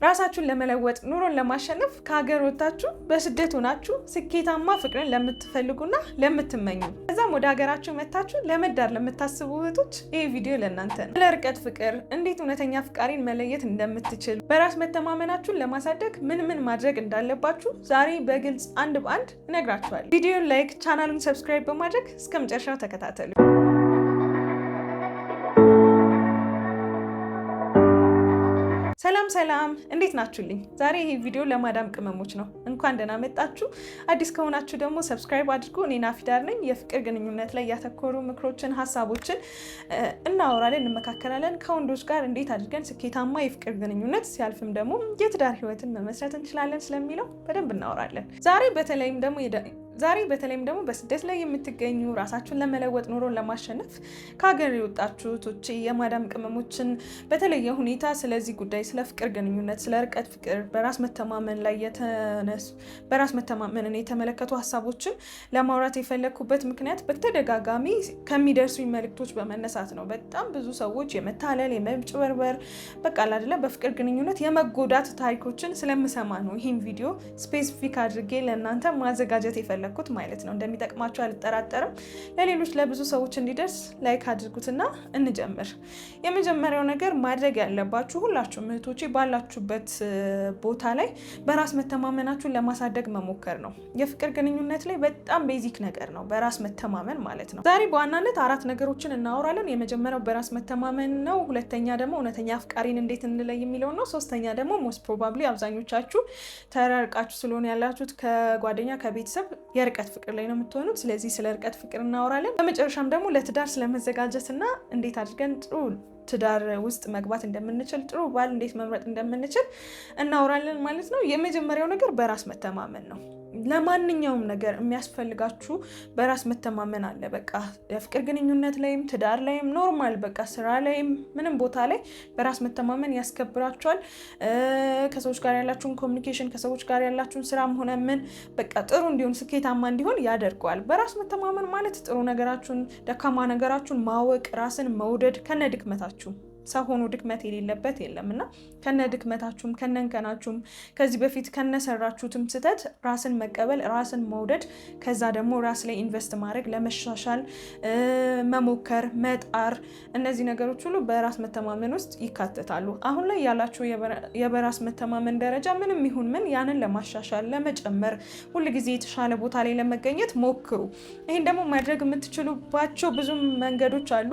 ራሳችሁን ለመለወጥ ኑሮን ለማሸነፍ ከሀገር ወጣችሁ በስደት ሆናችሁ ስኬታማ ፍቅርን ለምትፈልጉና ለምትመኙ ከዛም ወደ ሀገራችሁ መታችሁ ለመዳር ለምታስቡ እህቶች ይህ ቪዲዮ ለእናንተ ነው። ስለ ርቀት ፍቅር እንዴት እውነተኛ ፍቃሪን መለየት እንደምትችሉ በራስ መተማመናችሁን ለማሳደግ ምን ማድረግ እንዳለባችሁ ዛሬ በግልጽ አንድ በአንድ እነግራችኋለሁ። ቪዲዮን ላይክ፣ ቻናሉን ሰብስክራይብ በማድረግ እስከ መጨረሻው ተከታተሉ። ሰላም እንዴት ናችሁልኝ? ዛሬ ይሄ ቪዲዮ ለማዳም ቅመሞች ነው። እንኳን ደህና መጣችሁ። አዲስ ከሆናችሁ ደግሞ ሰብስክራይብ አድርጉ። እኔ ናፊዳር ነኝ። የፍቅር ግንኙነት ላይ ያተኮሩ ምክሮችን፣ ሀሳቦችን እናወራለን፣ እንመካከላለን። ከወንዶች ጋር እንዴት አድርገን ስኬታማ የፍቅር ግንኙነት ሲያልፍም ደግሞ የትዳር ህይወትን መመስረት እንችላለን ስለሚለው በደንብ እናወራለን። ዛሬ በተለይም ደግሞ በስደት ላይ የምትገኙ ራሳችሁን ለመለወጥ ኑሮን ለማሸነፍ ከሀገር የወጣችሁ ቶቼ የማዳም ቅመሞችን በተለየ ሁኔታ ስለዚህ ጉዳይ ስለ ፍቅር ግንኙነት፣ ስለ ርቀት ፍቅር፣ በራስ መተማመንን የተመለከቱ ሀሳቦችን ለማውራት የፈለግኩበት ምክንያት በተደጋጋሚ ከሚደርሱኝ መልእክቶች በመነሳት ነው። በጣም ብዙ ሰዎች የመታለል የመጭበርበር በቃ አይደለ በፍቅር ግንኙነት የመጎዳት ታሪኮችን ስለምሰማ ነው ይህን ቪዲዮ ስፔሲፊክ አድርጌ ለእናንተ ማዘጋጀት የፈለግኩት ማለት ነው። እንደሚጠቅማችሁ አልጠራጠርም። ለሌሎች ለብዙ ሰዎች እንዲደርስ ላይክ አድርጉትና እንጀምር። የመጀመሪያው ነገር ማድረግ ያለባችሁ ሁላችሁም እህቶቼ ባላችሁበት ቦታ ላይ በራስ መተማመናችሁን ለማሳደግ መሞከር ነው። የፍቅር ግንኙነት ላይ በጣም ቤዚክ ነገር ነው በራስ መተማመን ማለት ነው። ዛሬ በዋናነት 4 ነገሮችን እናወራለን። የመጀመሪያው በራስ መተማመን ነው። ሁለተኛ ደግሞ እውነተኛ አፍቃሪን እንዴት እንለይ የሚለው ነው። ሶስተኛ ደግሞ ሞስት ፕሮባብሊ አብዛኞቻችሁ ተራርቃችሁ ስለሆነ ያላችሁት ከጓደኛ ከቤተሰብ የርቀት ፍቅር ላይ ነው የምትሆኑት። ስለዚህ ስለ ርቀት ፍቅር እናወራለን። በመጨረሻም ደግሞ ለትዳር ስለመዘጋጀትና እንዴት አድርገን ጥሩ ትዳር ውስጥ መግባት እንደምንችል፣ ጥሩ ባል እንዴት መምረጥ እንደምንችል እናወራለን ማለት ነው። የመጀመሪያው ነገር በራስ መተማመን ነው። ለማንኛውም ነገር የሚያስፈልጋችሁ በራስ መተማመን አለ። በቃ የፍቅር ግንኙነት ላይም ትዳር ላይም ኖርማል በቃ ስራ ላይም ምንም ቦታ ላይ በራስ መተማመን ያስከብራችኋል። ከሰዎች ጋር ያላችሁን ኮሚኒኬሽን፣ ከሰዎች ጋር ያላችሁን ስራም ሆነ ምን በቃ ጥሩ እንዲሆን ስኬታማ እንዲሆን ያደርገዋል። በራስ መተማመን ማለት ጥሩ ነገራችሁን፣ ደካማ ነገራችሁን ማወቅ፣ ራስን መውደድ ከነ ድክመታችሁ። ሰው ሆኖ ድክመት የሌለበት የለም እና ከነ ድክመታችሁም ከነንከናችሁም ከዚህ በፊት ከነሰራችሁትም ስህተት ራስን መቀበል፣ ራስን መውደድ፣ ከዛ ደግሞ ራስ ላይ ኢንቨስት ማድረግ፣ ለመሻሻል መሞከር፣ መጣር፣ እነዚህ ነገሮች ሁሉ በራስ መተማመን ውስጥ ይካተታሉ። አሁን ላይ ያላችሁ የበራስ መተማመን ደረጃ ምንም ይሁን ምን ያንን ለማሻሻል ለመጨመር፣ ሁልጊዜ የተሻለ ቦታ ላይ ለመገኘት ሞክሩ። ይህን ደግሞ ማድረግ የምትችሉባቸው ብዙ መንገዶች አሉ።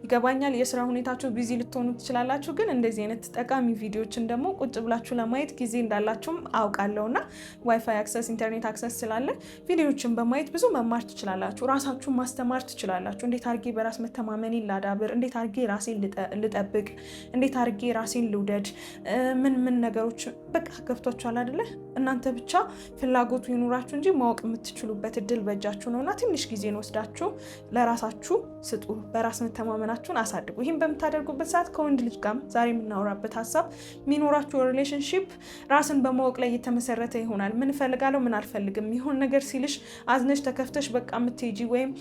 ይገባኛል፣ የስራ ሁኔታችሁ ቢዚ ልትሆኑ ትችላላችሁ። ግን እንደዚህ አይነት ጠቃሚ ቪዲዮችን ደግሞ ቁጭ ብላችሁ ለማየት ጊዜ እንዳላችሁም አውቃለሁና ዋይፋይ አክሰስ፣ ኢንተርኔት አክሰስ ስላለ ቪዲዮችን በማየት ብዙ መማር ትችላላችሁ። ራሳችሁን ማስተማር ትችላላችሁ። እንዴት አድርጌ በራስ መተማመኔን ላዳብር፣ እንዴት አድርጌ ራሴን ልጠብቅ፣ እንዴት አድርጌ ራሴን ልውደድ፣ ምን ነገሮች በቃ ገብቷችኋል አይደለ? እናንተ ብቻ ፍላጎቱ ይኑራችሁ እንጂ ማወቅ የምትችሉበት እድል በእጃችሁ ነውና ትንሽ ጊዜን ወስዳችሁ ለራሳችሁ ስጡ። በራስ መተማመናችሁን አሳድጉ። ይህም በምታደርጉበት ሰዓት ከወንድ ልጅ ጋር ዛሬ የምናወራበት ሀሳብ የሚኖራችሁ ሪሌሽንሺፕ ራስን በማወቅ ላይ የተመሰረተ ይሆናል። ምን እፈልጋለሁ፣ ምን አልፈልግም። ይሆን ነገር ሲልሽ አዝነሽ ተከፍተሽ በቃ የምትሄጂ ወይም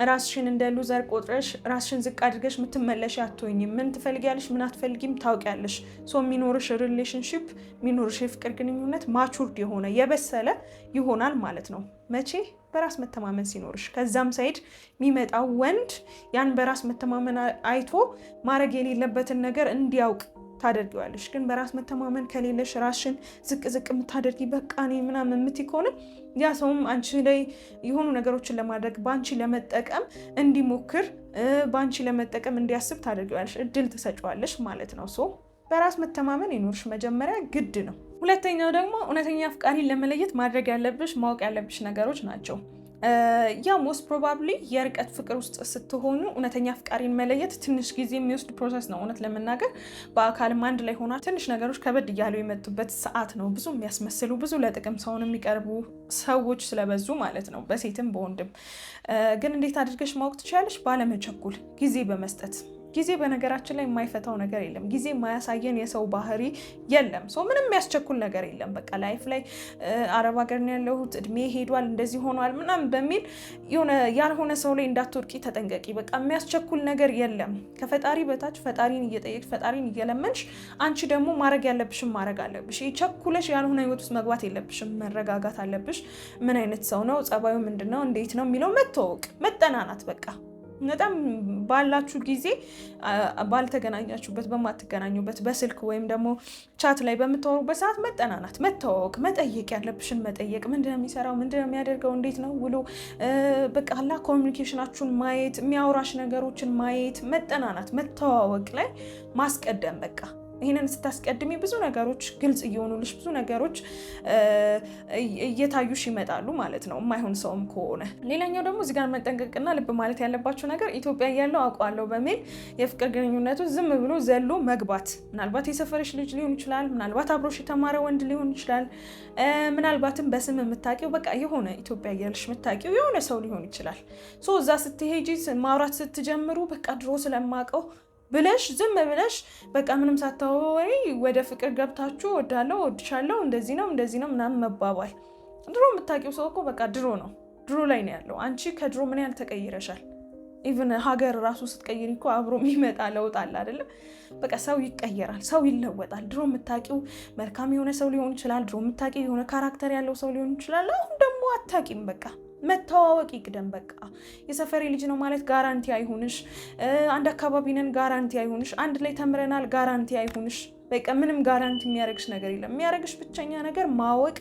ራስሽን እንደ ሉዘር ቆጥረሽ ራስሽን ዝቅ አድርገሽ የምትመለሽ አትሆኝም። ምን ትፈልጊያለሽ፣ ምን አትፈልጊም ታውቂያለሽ። የሚኖርሽ ሪሌሽንሺፕ የሚኖርሽ የፍቅር ግንኙነት ማቹርድ የሆነ የበሰለ ይሆናል ማለት ነው። መቼ? በራስ መተማመን ሲኖርሽ። ከዛም ሳይድ የሚመጣው ወንድ ያን በራስ መተማመን አይቶ ማድረግ የሌለበትን ነገር እንዲያውቅ ታደርጊዋለሽ። ግን በራስ መተማመን ከሌለሽ ራስሽን ዝቅ የምታደርጊ በቃ እኔ ምናምን የምትይ ከሆነ ያ ሰውም አንቺ ላይ የሆኑ ነገሮችን ለማድረግ በአንቺ ለመጠቀም እንዲሞክር፣ በአንቺ ለመጠቀም እንዲያስብ ታደርጊዋለሽ፣ እድል ትሰጪዋለሽ ማለት ነው። በራስ መተማመን ይኖርሽ መጀመሪያ ግድ ነው። ሁለተኛው ደግሞ እውነተኛ አፍቃሪን ለመለየት ማድረግ ያለብሽ ማወቅ ያለብሽ ነገሮች ናቸው። ያ ሞስት ፕሮባብሊ የርቀት ፍቅር ውስጥ ስትሆኑ እውነተኛ አፍቃሪን መለየት ትንሽ ጊዜ የሚወስድ ፕሮሰስ ነው። እውነት ለመናገር በአካልም አንድ ላይ ሆና ትንሽ ነገሮች ከበድ እያሉ የመጡበት ሰዓት ነው። ብዙ የሚያስመስሉ ብዙ ለጥቅም ሰውን የሚቀርቡ ሰዎች ስለበዙ ማለት ነው፣ በሴትም በወንድም። ግን እንዴት አድርገሽ ማወቅ ትችላለሽ? ባለመቸኩል፣ ጊዜ በመስጠት ጊዜ በነገራችን ላይ የማይፈታው ነገር የለም። ጊዜ የማያሳየን የሰው ባህሪ የለም። ሰው ምንም የሚያስቸኩል ነገር የለም። በቃ ላይፍ ላይ አረብ ሀገር ነው ያለሁት፣ እድሜ ሄዷል፣ እንደዚህ ሆኗል ምናምን በሚል የሆነ ያልሆነ ሰው ላይ እንዳትወድቂ ተጠንቀቂ። በቃ የሚያስቸኩል ነገር የለም። ከፈጣሪ በታች ፈጣሪን እየጠየቅሽ ፈጣሪን እየለመንሽ አንቺ ደግሞ ማድረግ ያለብሽም ማድረግ አለብሽ። ቸኩለሽ ያልሆነ ህይወት ውስጥ መግባት የለብሽም። መረጋጋት አለብሽ። ምን አይነት ሰው ነው፣ ጸባዩ ምንድነው፣ እንዴት ነው የሚለው መተዋወቅ፣ መጠናናት። በቃ በጣም ባላችሁ ጊዜ ባልተገናኛችሁበት በማትገናኙበት በስልክ ወይም ደግሞ ቻት ላይ በምታወሩበት ሰዓት መጠናናት፣ መተዋወቅ፣ መጠየቅ ያለብሽን መጠየቅ። ምንድነው የሚሰራው፣ ምንድነው የሚያደርገው፣ እንዴት ነው ውሎ፣ በቃ አላ ኮሚኒኬሽናችሁን ማየት፣ የሚያወራሽ ነገሮችን ማየት፣ መጠናናት፣ መተዋወቅ ላይ ማስቀደም በቃ ይህንን ስታስቀድሚ ብዙ ነገሮች ግልጽ እየሆኑልሽ ብዙ ነገሮች እየታዩሽ ይመጣሉ ማለት ነው፣ የማይሆን ሰውም ከሆነ። ሌላኛው ደግሞ እዚህ ጋር መጠንቀቅና ልብ ማለት ያለባቸው ነገር ኢትዮጵያ እያለሁ አውቀዋለሁ በሚል የፍቅር ግንኙነቱ ዝም ብሎ ዘሎ መግባት። ምናልባት የሰፈርሽ ልጅ ሊሆን ይችላል፣ ምናልባት አብሮሽ የተማረ ወንድ ሊሆን ይችላል፣ ምናልባትም በስም የምታውቂው በቃ የሆነ ኢትዮጵያ እያለሽ የምታውቂው የሆነ ሰው ሊሆን ይችላል። እዛ ስትሄጂ ማውራት ስትጀምሩ በቃ ድሮ ስለማውቀው ብለሽ ዝም ብለሽ በቃ ምንም ሳታወሪ ወደ ፍቅር ገብታችሁ ወዳለው ወድሻለው እንደዚህ ነው ምናምን መባባል። ድሮ የምታውቂው ሰው እኮ በቃ ድሮ ላይ ነው ያለው። አንቺ ከድሮ ምን ያህል ተቀይረሻል? ኢቭን ሀገር ራሱ ስትቀይሪ እኮ አብሮ የሚመጣ ለውጥ አለ አይደለ? በቃ ሰው ይቀየራል፣ ሰው ይለወጣል። ድሮ የምታውቂው መልካም የሆነ ሰው ሊሆን ይችላል፣ ድሮ የምታውቂው የሆነ ካራክተር ያለው ሰው ሊሆን ይችላል። አሁን ደግሞ አታውቂም። በቃ መተዋወቅ ይቅደም። በቃ የሰፈሬ ልጅ ነው ማለት ጋራንቲ አይሁንሽ። አንድ አካባቢ ነን ጋራንቲ አይሁንሽ። አንድ ላይ ተምረናል ጋራንቲ አይሁንሽ። በቃ ምንም ጋራንቲ የሚያደርግሽ ነገር የለም። የሚያደርግሽ ብቸኛ ነገር ማወቅ፣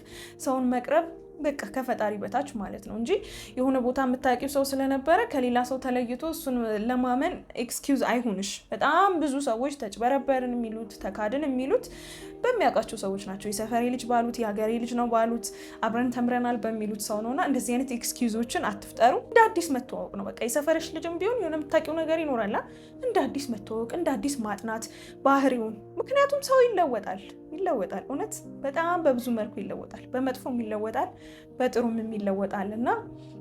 ሰውን መቅረብ፣ በቃ ከፈጣሪ በታች ማለት ነው እንጂ የሆነ ቦታ የምታውቂው ሰው ስለነበረ ከሌላ ሰው ተለይቶ እሱን ለማመን ኤክስኪውዝ አይሁንሽ። በጣም ብዙ ሰዎች ተጭበረበርን የሚሉት ተካድን የሚሉት በሚያውቃቸው ሰዎች ናቸው። የሰፈሬ ልጅ ባሉት፣ የሀገሬ ልጅ ነው ባሉት፣ አብረን ተምረናል በሚሉት ሰው ነውና እንደዚህ አይነት ኤክስኪውዞችን አትፍጠሩ። እንደ አዲስ መተዋወቅ ነው በቃ። የሰፈርሽ ልጅም ቢሆን የሆነ የምታውቂው ነገር ይኖራል። እንደ አዲስ መተዋወቅ፣ እንደ አዲስ ማጥናት ባህሪውን። ምክንያቱም ሰው ይለወጣል። እውነት በጣም በብዙ መልኩ ይለወጣል። በመጥፎም ይለወጣል፣ በጥሩም ይለወጣል እና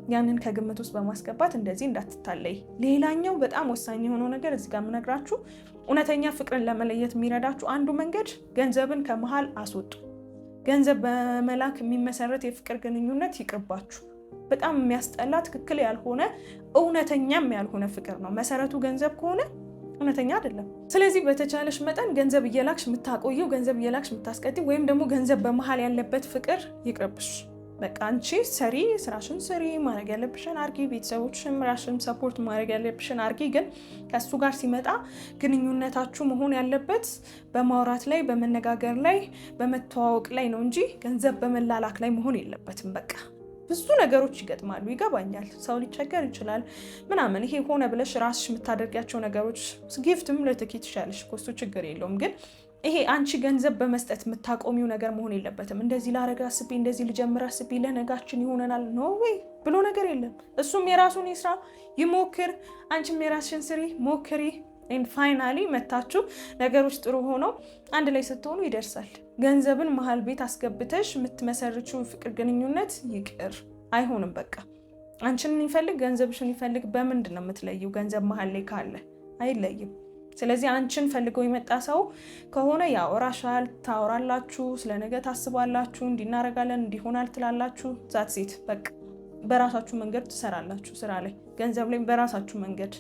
ያንን ከግምት ውስጥ በማስገባት እንደዚህ እንዳትታለይ። ሌላኛው በጣም ወሳኝ የሆነው ነገር እዚህ ጋር የምነግራችሁ እውነተኛ ፍቅርን ለመለየት የሚረዳችሁ አንዱ መንገድ ገንዘብን ከመሃል አስወጡ። ገንዘብ በመላክ የሚመሰረት የፍቅር ግንኙነት ይቅርባችሁ። በጣም የሚያስጠላ ትክክል ያልሆነ እውነተኛም ያልሆነ ፍቅር ነው። መሰረቱ ገንዘብ ከሆነ እውነተኛ አይደለም። ስለዚህ በተቻለሽ መጠን ገንዘብ እየላክሽ የምታቆየው፣ ገንዘብ እየላክሽ የምታስቀጥይ ወይም ደግሞ ገንዘብ በመሃል ያለበት ፍቅር ይቅርብሽ። በቃ አንቺ ሰሪ፣ ስራሽን ስሪ፣ ማድረግ ያለብሽን አርጊ፣ ቤተሰቦችሽን ራሽን ሰፖርት ማድረግ ያለብሽን አርጊ። ግን ከሱ ጋር ሲመጣ ግንኙነታችሁ መሆን ያለበት በማውራት ላይ፣ በመነጋገር ላይ፣ በመተዋወቅ ላይ ነው እንጂ ገንዘብ በመላላክ ላይ መሆን የለበትም። በቃ ብዙ ነገሮች ይገጥማሉ። ይገባኛል፣ ሰው ሊቸገር ይችላል ምናምን። ይሄ ሆነ ብለሽ ራስሽ የምታደርጊያቸው ነገሮች ጊፍትም ልትኪት ይችላልሽ፣ ኮስቱ ችግር የለውም። ግን ይሄ አንቺ ገንዘብ በመስጠት የምታቆሚው ነገር መሆን የለበትም። እንደዚህ ላረጋ አስቤ፣ እንደዚህ ልጀምር አስቤ፣ ለነጋችን ይሆነናል ኖ ወይ ብሎ ነገር የለም። እሱም የራሱን ይስራ ይሞክር፣ አንቺም የራስሽን ስሪ ሞክሪ። ኤንድ ፋይናሊ መታችሁ ነገሮች ጥሩ ሆነው አንድ ላይ ስትሆኑ ይደርሳል። ገንዘብን መሀል ቤት አስገብተሽ የምትመሰርችው ፍቅር ግንኙነት ይቅር፣ አይሆንም። በቃ አንቺን ይፈልግ ገንዘብሽን ይፈልግ፣ በምንድን ነው የምትለየው? ገንዘብ መሀል ላይ ካለ አይለይም። ስለዚህ አንቺን ፈልገው የመጣ ሰው ከሆነ ያወራሻል፣ ታወራላችሁ፣ ስለ ነገ ታስባላችሁ፣ እንዲናረጋለን እንዲሆናል ትላላችሁ። ዛት ሴት በቃ በራሳችሁ መንገድ ትሰራላችሁ። ስራ ላይ ገንዘብ ላይ በራሳችሁ መንገድ።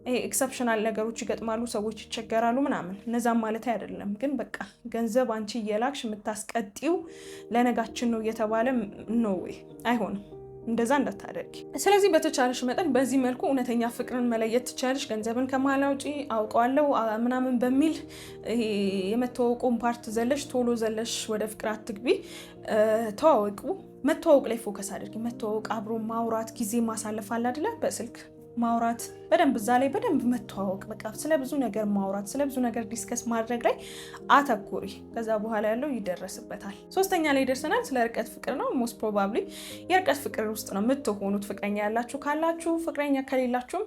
ይሄ ኤክሰፕሽናል ነገሮች ይገጥማሉ፣ ሰዎች ይቸገራሉ ምናምን፣ እነዛም ማለት አይደለም። ግን በቃ ገንዘብ አንቺ እየላክሽ የምታስቀጢው ለነጋችን ነው እየተባለ ነው ወይ? አይሆንም። እንደዛ እንዳታደርጊ። ስለዚህ በተቻለሽ መጠን በዚህ መልኩ እውነተኛ ፍቅርን መለየት ትችላለሽ። ገንዘብን ከመሀል አውጪ፣ አውቀዋለሁ ምናምን በሚል ይሄ የመተዋወቁን ፓርት ዘለሽ ቶሎ ዘለሽ ወደ ፍቅር አትግቢ። ተዋወቁ። መተዋወቅ ላይ ፎከስ አድርጊ። መተዋወቅ፣ አብሮ ማውራት፣ ጊዜ ማሳለፍ አለ አይደለ? በስልክ ማውራት በደንብ እዛ ላይ በደንብ መተዋወቅ፣ በቃ ስለ ብዙ ነገር ማውራት፣ ስለ ብዙ ነገር ዲስከስ ማድረግ ላይ አተኩሪ። ከዛ በኋላ ያለው ይደረስበታል። ሶስተኛ ላይ ደርሰናል። ስለ ርቀት ፍቅር ነው። ሞስት ፕሮባብሊ የርቀት ፍቅር ውስጥ ነው የምትሆኑት። ፍቅረኛ ያላችሁ ካላችሁ፣ ፍቅረኛ ከሌላችሁም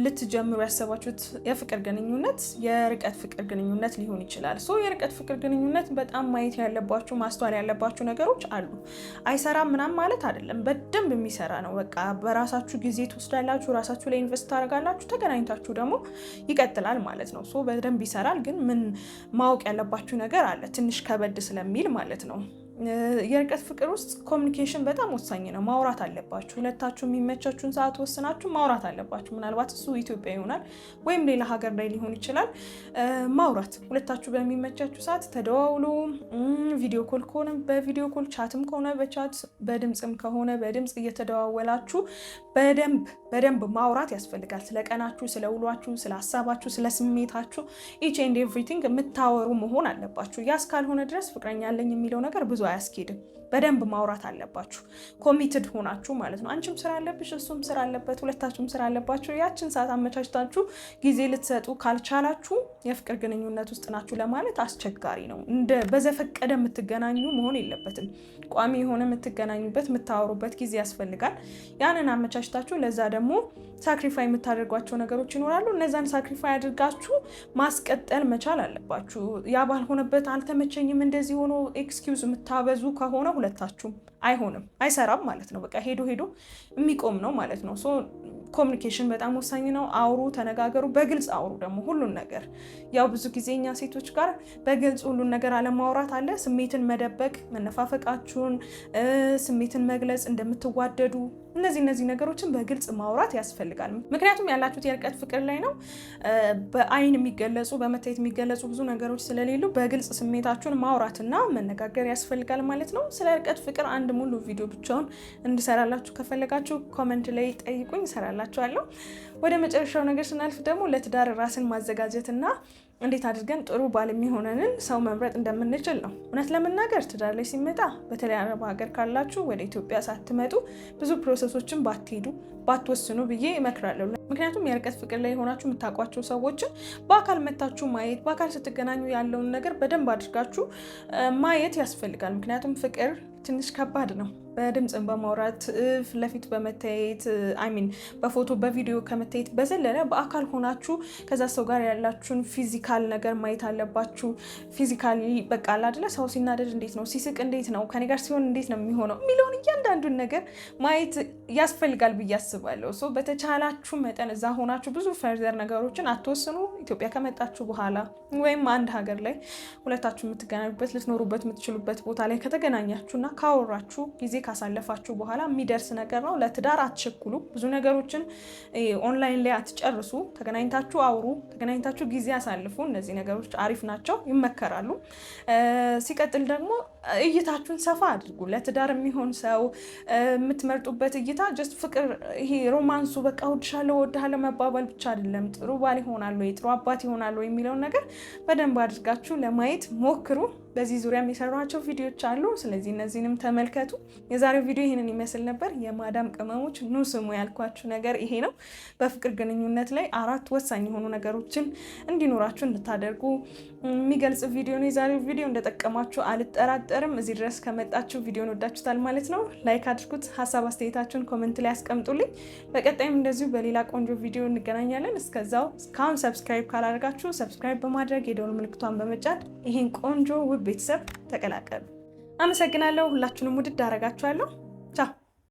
ልትጀምሩ ያሰባችሁት የፍቅር ግንኙነት የርቀት ፍቅር ግንኙነት ሊሆን ይችላል። የርቀት ፍቅር ግንኙነት በጣም ማየት ያለባችሁ ማስተዋል ያለባችሁ ነገሮች አሉ። አይሰራም ምናምን ማለት አይደለም፣ በደንብ የሚሰራ ነው። በቃ በራሳችሁ ጊዜ ትወስዳላችሁ፣ ራሳችሁ ላይ ኢንቨስት ታደርጋላችሁ፣ ተገናኝታችሁ ደግሞ ይቀጥላል ማለት ነው። ሶ በደንብ ይሰራል። ግን ምን ማወቅ ያለባችሁ ነገር አለ ትንሽ ከበድ ስለሚል ማለት ነው። የርቀት ፍቅር ውስጥ ኮሚኒኬሽን በጣም ወሳኝ ነው። ማውራት አለባችሁ። ሁለታችሁ የሚመቻችሁን ሰዓት ወስናችሁ ማውራት አለባችሁ። ምናልባት እሱ ኢትዮጵያ ይሆናል ወይም ሌላ ሀገር ላይ ሊሆን ይችላል። ማውራት ሁለታችሁ በሚመቻችሁ ሰዓት ተደዋውሉ። ቪዲዮ ኮል ከሆነ በቪዲዮ ኮል፣ ቻትም ከሆነ በቻት፣ በድምፅም ከሆነ በድምፅ እየተደዋወላችሁ በደንብ ማውራት ያስፈልጋል። ስለ ቀናችሁ፣ ስለ ውሏችሁ፣ ስለ ሀሳባችሁ፣ ስለ ስሜታችሁ ኢች ኤንድ ኤቭሪቲንግ የምታወሩ መሆን አለባችሁ። ያ እስካልሆነ ድረስ ፍቅረኛ አለኝ የሚለው ነገር ብዙ አያስኬድም። በደንብ ማውራት አለባችሁ፣ ኮሚትድ ሆናችሁ ማለት ነው። አንቺም ስራ አለብሽ፣ እሱም ስራ አለበት፣ ሁለታችሁም ስራ አለባችሁ። ያችን ሰዓት አመቻችታችሁ ጊዜ ልትሰጡ ካልቻላችሁ የፍቅር ግንኙነት ውስጥ ናችሁ ለማለት አስቸጋሪ ነው። በዘፈቀደ የምትገናኙ መሆን የለበትም። ቋሚ የሆነ የምትገናኙበት የምታወሩበት ጊዜ ያስፈልጋል። ያንን አመቻችታችሁ ለዛ ደግሞ ሳክሪፋይ የምታደርጓቸው ነገሮች ይኖራሉ። እነዛን ሳክሪፋይ አድርጋችሁ ማስቀጠል መቻል አለባችሁ። ያ ባልሆነበት አልተመቸኝም እንደዚህ ሆኖ ኤክስኪውዝ የምታበዙ ከሆነ ሁለታችሁም አይሆንም፣ አይሰራም ማለት ነው። በቃ ሄዶ የሚቆም ነው ማለት ነው። ሶ ኮሚኒኬሽን በጣም ወሳኝ ነው። አውሩ፣ ተነጋገሩ፣ በግልጽ አውሩ። ደግሞ ሁሉን ነገር ያው ብዙ ጊዜ እኛ ሴቶች ጋር በግልጽ ሁሉን ነገር አለማውራት አለ። ስሜትን መደበቅ፣ መነፋፈቃችሁን፣ ስሜትን መግለጽ፣ እንደምትዋደዱ እነዚህ ነገሮችን በግልጽ ማውራት ያስፈልጋል። ምክንያቱም ያላችሁት የርቀት ፍቅር ላይ ነው። በአይን የሚገለጹ በመታየት የሚገለጹ ብዙ ነገሮች ስለሌሉ በግልጽ ስሜታችሁን ማውራትና መነጋገር ያስፈልጋል ማለት ነው። ስለ ርቀት ፍቅር አንድ ሙሉ ቪዲዮ ብቻውን እንድሰራላችሁ ከፈለጋችሁ ኮመንት ላይ ጠይቁኝ፣ እሰራላችኋለሁ። ወደ መጨረሻው ነገር ስናልፍ ደግሞ ለትዳር ራስን ማዘጋጀትና እንዴት አድርገን ጥሩ ባል የሚሆነንን ሰው መምረጥ እንደምንችል ነው። እውነት ለመናገር ትዳር ላይ ሲመጣ በተለይ አረብ ሀገር ካላችሁ ወደ ኢትዮጵያ ሳትመጡ ብዙ ፕሮሰሶችን ባትወስኑ ብዬ እመክራለሁ። ምክንያቱም የርቀት ፍቅር ላይ የሆናችሁ የምታውቋቸው ሰዎችን በአካል መታችሁ ማየት፣ በአካል ስትገናኙ ያለውን ነገር በደንብ አድርጋችሁ ማየት ያስፈልጋል። ምክንያቱም ፍቅር ትንሽ ከባድ ነው። በድምፅን በማውራት ፊት ለፊት በመታየት በፎቶ በቪዲዮ ከመታየት በዘለለ በአካል ሆናችሁ ከዛ ሰው ጋር ያላችሁን ፊዚካል ነገር ማየት አለባችሁ። ፊዚካሊ በቃ አይደለ ሰው ሲናደድ እንዴት ነው፣ ሲስቅ እንዴት ነው፣ ከኔ ጋር ሲሆን እንዴት ነው የሚሆነው የሚለውን እያንዳንዱን ነገር ማየት ያስፈልጋል ብዬ አስባለሁ። ሶ በተቻላችሁ መጠን እዛ ሆናችሁ ብዙ ፈርዘር ነገሮችን አትወስኑ። ኢትዮጵያ ከመጣችሁ በኋላ ወይም አንድ ሀገር ላይ ሁለታችሁ የምትገናኙበት ልትኖሩበት የምትችሉበት ቦታ ላይ ከተገናኛችሁና ካወራችሁ ጊዜ ካሳለፋችሁ በኋላ የሚደርስ ነገር ነው። ለትዳር አትቸኩሉ። ብዙ ነገሮችን ኦንላይን ላይ አትጨርሱ። ተገናኝታችሁ አውሩ፣ ተገናኝታችሁ ጊዜ አሳልፉ። እነዚህ ነገሮች አሪፍ ናቸው፣ ይመከራሉ። ሲቀጥል ደግሞ እይታችሁን ሰፋ አድርጉ። ለትዳር የሚሆን ሰው የምትመርጡበት እይታ ጀስት ፍቅር፣ ይሄ ሮማንሱ በቃ እወድሻለሁ እወድሃለሁ መባባል ብቻ አይደለም። ጥሩ ባል ይሆናሉ ወይ ጥሩ አባት ይሆናሉ የሚለውን ነገር በደንብ አድርጋችሁ ለማየት ሞክሩ። በዚህ ዙሪያም የሰሯቸው ቪዲዮዎች አሉ። ስለዚህ እነዚህንም ተመልከቱ። የዛሬው ቪዲዮ ይህንን ይመስል ነበር። የማዳም ቅመሞች ኑ ስሙ ያልኳችሁ ነገር ይሄ ነው። በፍቅር ግንኙነት ላይ 4 ወሳኝ የሆኑ ነገሮችን እንዲኖራችሁ እንድታደርጉ የሚገልጽ ቪዲዮ ነው የዛሬው ቪዲዮ። እንደጠቀማችሁ አልጠራጠርም። እዚህ ድረስ ከመጣችሁ ቪዲዮን ወዳችሁታል ማለት ነው። ላይክ አድርጉት። ሀሳብ አስተያየታችሁን ኮመንት ላይ አስቀምጡልኝ። በቀጣይም እንደዚሁ በሌላ ቆንጆ ቪዲዮ እንገናኛለን። እስከዛው እስካሁን ሰብስክራይብ ካላደርጋችሁ ሰብስክራይብ በማድረግ የደወል ምልክቷን በመጫን ይሄን ቆንጆ ውብ ቤተሰብ ተቀላቀሉ። አመሰግናለሁ። ሁላችሁንም ውድድ አደርጋችኋለሁ። ቻው